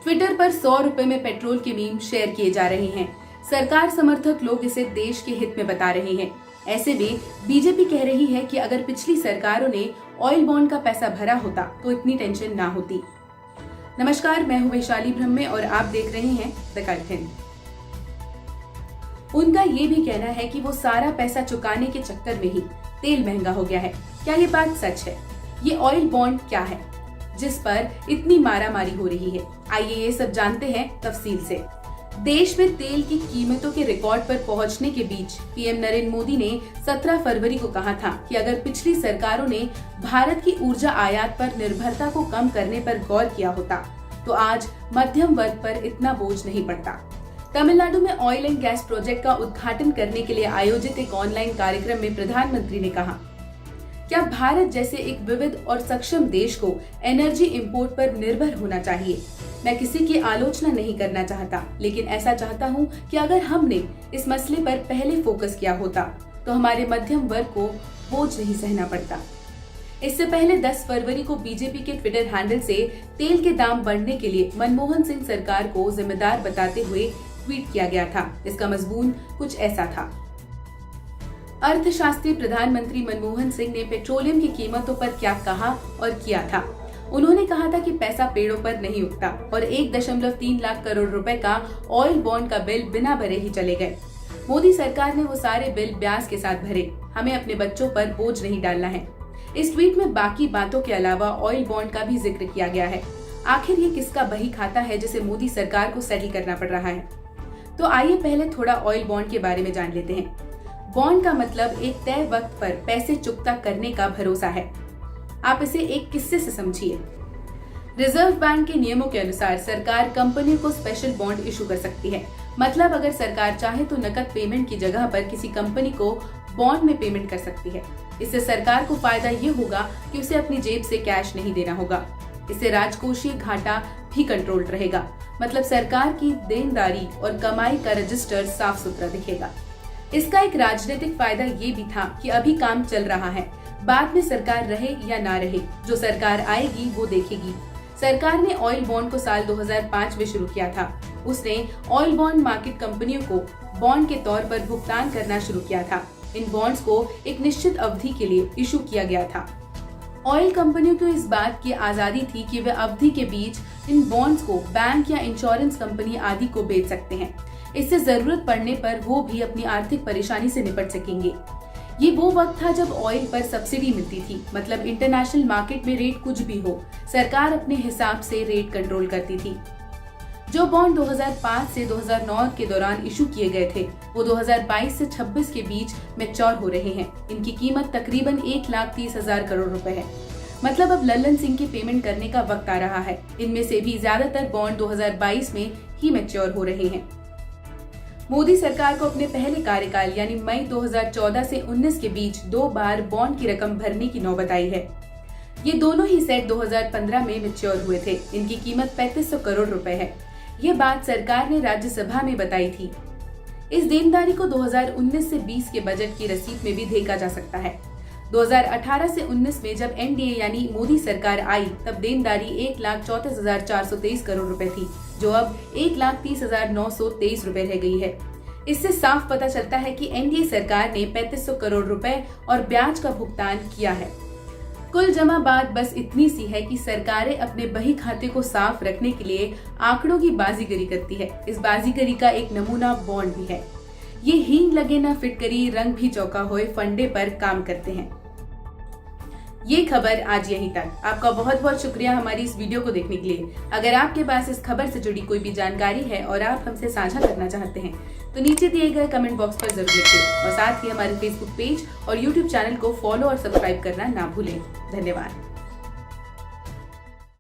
Twitter पर 100 रुपए में पेट्रोल के मीम शेयर किए जा रहे हैं। सरकार समर्थक लोग इसे देश के हित में बता रहे हैं। ऐसे में बीजेपी कह रही है कि अगर पिछली सरकारों ने ऑयल बॉन्ड का पैसा भरा होता तो इतनी टेंशन ना होती। नमस्कार, मैं हूं वैशाली ब्रह्मे और आप देख रहे हैं द कंटेंट। उनका ये भी कहना है कि वो सारा पैसा चुकाने के चक्कर में ही तेल महंगा हो गया है। क्या ये बात सच है? ये ऑयल बॉन्ड क्या है जिस पर इतनी मारामारी हो रही है? आइए ये सब जानते हैं तफसील से। देश में तेल की कीमतों के रिकॉर्ड पर पहुंचने के बीच पीएम नरेंद्र मोदी ने 17 फरवरी को कहा था कि अगर पिछली सरकारों ने भारत की ऊर्जा आयात पर निर्भरता को कम करने पर गौर किया होता तो आज मध्यम वर्ग पर इतना बोझ नहीं पड़ता। तमिलनाडु में ऑयल एंड गैस प्रोजेक्ट का उद्घाटन करने के लिए आयोजित एक ऑनलाइन कार्यक्रम में प्रधानमंत्री ने कहा, क्या भारत जैसे एक विविध और सक्षम देश को एनर्जी इंपोर्ट पर निर्भर होना चाहिए? मैं किसी की आलोचना नहीं करना चाहता, लेकिन ऐसा चाहता हूं कि अगर हमने इस मसले पर पहले फोकस किया होता तो हमारे मध्यम वर्ग को बोझ नहीं सहना पड़ता। इससे पहले 10 फरवरी को बीजेपी के ट्विटर हैंडल से तेल के दाम बढ़ने के लिए मनमोहन सिंह सरकार को जिम्मेदार बताते हुए ट्वीट किया गया था। इसका मजमून कुछ ऐसा था। अर्थशास्त्री प्रधानमंत्री मनमोहन सिंह ने पेट्रोलियम की कीमतों पर क्या कहा और किया था। उन्होंने कहा था कि पैसा पेड़ों पर नहीं उगता और 1.3 लाख करोड़ रुपए का ऑयल बॉन्ड का बिल बिना भरे ही चले गए। मोदी सरकार ने वो सारे बिल ब्याज के साथ भरे। हमें अपने बच्चों पर बोझ नहीं डालना है। इस ट्वीट में बाकी बातों के अलावा ऑयल बॉन्ड का भी जिक्र किया गया है। आखिर ये किसका बही खाता है जिसे मोदी सरकार को सेटल करना पड़ रहा है? तो आइए पहले थोड़ा ऑयल बॉन्ड के बारे में जान लेते हैं। बॉन्ड का मतलब एक तय वक्त पर पैसे चुकता करने का भरोसा है। आप इसे एक किस्से से समझिए। रिजर्व बैंक के नियमों के अनुसार सरकार कंपनियों को स्पेशल बॉन्ड इशू कर सकती है। मतलब अगर सरकार चाहे तो नकद पेमेंट की जगह पर किसी कंपनी को बॉन्ड में पेमेंट कर सकती है। इससे सरकार को फायदा ये होगा कि उसे अपनी जेब से कैश नहीं देना होगा। इससे राजकोषीय घाटा भी कंट्रोल रहेगा। मतलब सरकार की देनदारी और कमाई का रजिस्टर साफ सुथरा दिखेगा। इसका एक राजनीतिक फायदा ये भी था कि अभी काम चल रहा है, बाद में सरकार रहे या ना रहे, जो सरकार आएगी वो देखेगी। सरकार ने ऑयल बॉन्ड को साल 2005 में शुरू किया था। उसने ऑयल बॉन्ड मार्केट कंपनियों को बॉन्ड के तौर पर भुगतान करना शुरू किया था। इन बॉन्ड्स को एक निश्चित अवधि के लिए इशू किया गया था। ऑयल कंपनियों को इस बात की आजादी थी कि वे अवधि के बीच इन बॉन्ड्स को बैंक या इंश्योरेंस कंपनी आदि को बेच सकते हैं। इससे जरूरत पड़ने पर वो भी अपनी आर्थिक परेशानी से निपट सकेंगे। ये वो वक्त था जब ऑयल पर सब्सिडी मिलती थी। मतलब इंटरनेशनल मार्केट में रेट कुछ भी हो, सरकार अपने हिसाब से रेट कंट्रोल करती थी। जो बॉन्ड 2005 से 2009 के दौरान इशू किए गए थे वो 2022 से 26 के बीच मैच्योर हो रहे हैं। इनकी कीमत तकरीबन 1,30,000 करोड़ रुपए है। मतलब अब लल्लन सिंह की पेमेंट करने का वक्त आ रहा है। इनमें से भी ज्यादातर बॉन्ड 2022 में ही मैच्योर हो रहे हैं। मोदी सरकार को अपने पहले कार्यकाल यानी मई 2014 से 19 के बीच 2 बार बॉन्ड की रकम भरने की नौबत आई है। ये दोनों ही सेट 2015 में मैच्योर हुए थे। इनकी कीमत 3500 करोड़ रुपए है। ये बात सरकार ने राज्यसभा में बताई थी। इस देनदारी को 2019 से 20 के बजट की रसीद में भी देखा जा सकता है। 2018 से 19 में जब एनडीए यानी मोदी सरकार आई तब देनदारी 1,34,423 करोड़ रुपए थी, जो अब 1,30,923 रुपए रह गई है। इससे साफ पता चलता है कि एनडीए सरकार ने 3500 करोड़ रुपए और ब्याज का भुगतान किया है। कुल जमा बात बस इतनी सी है कि सरकारें अपने बही खाते को साफ रखने के लिए आंकड़ों की बाजीगरी करती है। इस बाजीगरी का एक नमूना बॉन्ड भी है। ये हींग लगे ना फिटकरी, रंग भी चौका होए फंडे पर काम करते हैं। ये खबर आज यहीं तक। आपका बहुत बहुत शुक्रिया हमारी इस वीडियो को देखने के लिए। अगर आपके पास इस खबर से जुड़ी कोई भी जानकारी है और आप हमसे साझा करना चाहते हैं तो नीचे दिए गए कमेंट बॉक्स पर जरूर लिखें और साथ ही हमारे फेसबुक पेज और यूट्यूब चैनल को फॉलो और सब्सक्राइब करना ना भूलें। धन्यवाद।